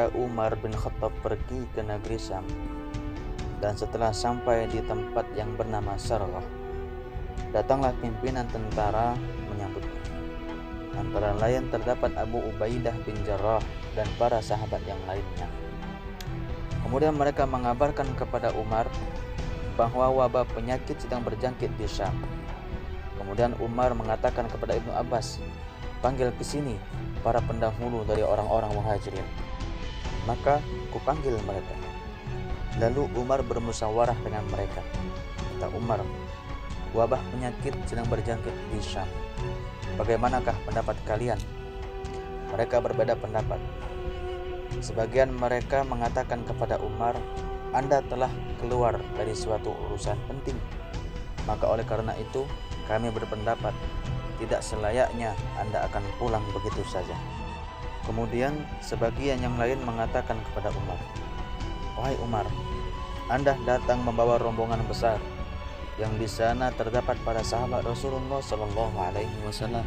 ketika Umar bin Khattab pergi ke negeri Syam, dan setelah sampai di tempat yang bernama Sarghah, datanglah pimpinan tentara menyambutnya. Antara lain terdapat Abu Ubaidah bin Jarrah dan para sahabat yang lainnya. Kemudian mereka mengabarkan kepada Umar bahwa wabah penyakit sedang berjangkit di Syam. Kemudian Umar mengatakan kepada Ibnu Abbas, "Panggil ke sini para pendahulu dari orang-orang Muhajirin." Maka kupanggil mereka. Lalu Umar bermusyawarah dengan mereka. Kata Umar, "Wabah penyakit sedang berjangkit di Syam. Bagaimanakah pendapat kalian?" Mereka berbeda pendapat. Sebagian mereka mengatakan kepada Umar, "Anda telah keluar dari suatu urusan penting. Maka oleh karena itu kami berpendapat tidak selayaknya Anda akan pulang begitu saja." Kemudian sebagian yang lain mengatakan kepada Umar, "Wahai Umar, Anda datang membawa rombongan besar yang di sana terdapat para sahabat Rasulullah SAW.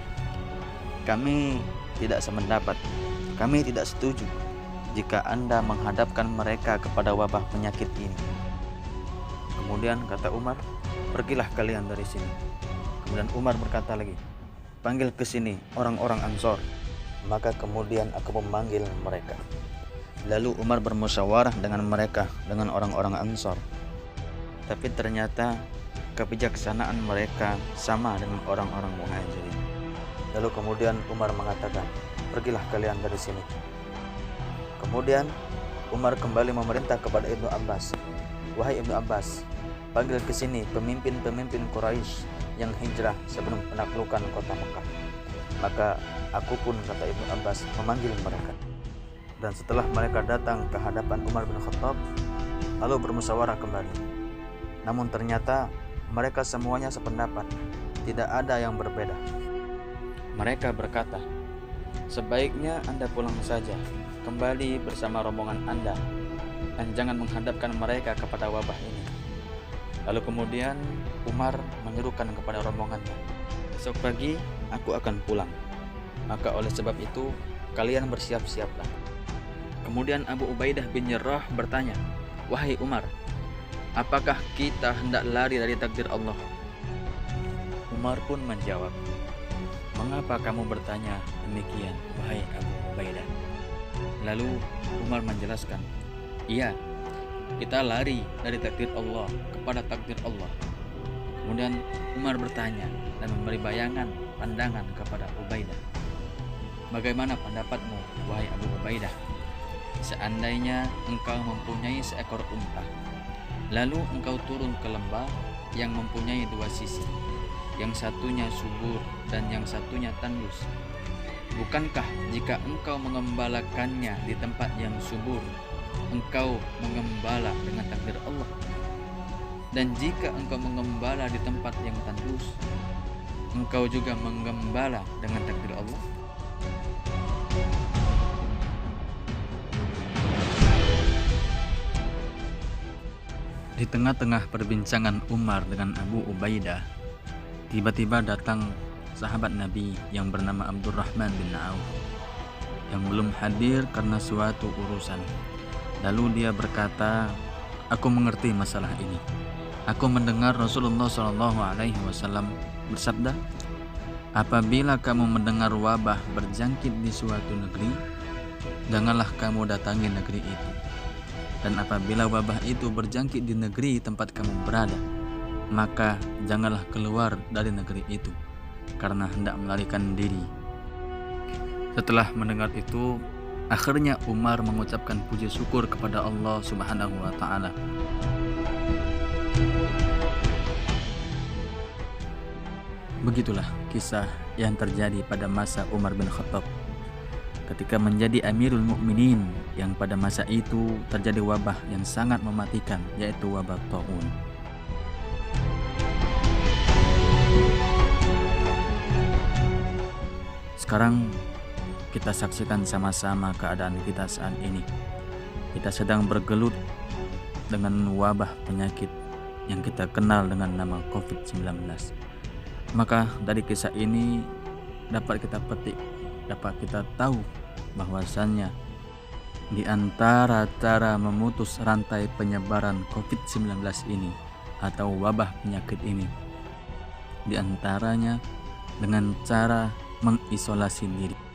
Kami tidak sependapat. Kami tidak setuju jika Anda menghadapkan mereka kepada wabah penyakit ini." Kemudian kata Umar, "Pergilah kalian dari sini." Kemudian Umar berkata lagi, "Panggil ke sini orang-orang Ansor." Maka kemudian aku memanggil mereka. Lalu Umar bermusyawarah dengan mereka, dengan orang-orang Ansor. Tapi ternyata kebijaksanaan mereka sama dengan orang-orang Muhajirin. Lalu kemudian Umar mengatakan, "Pergilah kalian dari sini." Kemudian Umar kembali memerintah kepada Ibnu Abbas, "Wahai Ibnu Abbas, panggil ke sini pemimpin-pemimpin Quraisy yang hijrah sebelum penaklukan kota Mekah." Maka aku pun, kata Ibnu Abbas, memanggil mereka. Dan setelah mereka datang ke hadapan Umar bin Khattab, lalu bermusyawarah kembali. Namun ternyata mereka semuanya sependapat, tidak ada yang berbeda. Mereka berkata, "Sebaiknya Anda pulang saja, kembali bersama rombongan Anda, dan jangan menghadapkan mereka kepada wabah ini." Lalu kemudian Umar menyerukan kepada rombongannya, "Besok pagi aku akan pulang, maka oleh sebab itu kalian bersiap-siaplah." Kemudian Abu Ubaidah bin Jarrah bertanya, "Wahai Umar, apakah kita hendak lari dari takdir Allah?" Umar pun menjawab, "Mengapa kamu bertanya demikian, wahai Abu Ubaidah?" Lalu Umar menjelaskan, "Iya, kita lari dari takdir Allah kepada takdir Allah." Kemudian Umar bertanya dan memberi bayangan pandangan kepada Ubaidah, "Bagaimana pendapatmu, wahai Abu Ubaidah? Seandainya engkau mempunyai seekor unta, lalu engkau turun ke lembah yang mempunyai dua sisi, yang satunya subur dan yang satunya tandus. Bukankah jika engkau mengembalakannya di tempat yang subur, engkau mengembala dengan takdir Allah? Dan jika engkau mengembala di tempat yang tandus, engkau juga mengembala dengan takdir Allah?" Di tengah-tengah perbincangan Umar dengan Abu Ubaidah, tiba-tiba datang sahabat Nabi yang bernama Abdurrahman bin Auf yang belum hadir karena suatu urusan. Lalu dia berkata, "Aku mengerti masalah ini. Aku mendengar Rasulullah SAW bersabda, apabila kamu mendengar wabah berjangkit di suatu negeri, janganlah kamu datangi negeri itu. Dan apabila wabah itu berjangkit di negeri tempat kamu berada, maka janganlah keluar dari negeri itu, karena hendak melarikan diri." Setelah mendengar itu, akhirnya Umar mengucapkan puji syukur kepada Allah Subhanahu wa Ta'ala. Begitulah kisah yang terjadi pada masa Umar bin Khattab ketika menjadi Amirul Mukminin, yang pada masa itu terjadi wabah yang sangat mematikan, yaitu wabah taun. Sekarang kita saksikan sama-sama keadaan kita saat ini. Kita sedang bergelut dengan wabah penyakit yang kita kenal dengan nama COVID-19. Maka dari kisah ini dapat kita petik, dapat kita tahu bahwasannya Di antara cara memutus rantai penyebaran COVID-19 ini atau wabah penyakit ini, di antaranya dengan cara mengisolasi diri.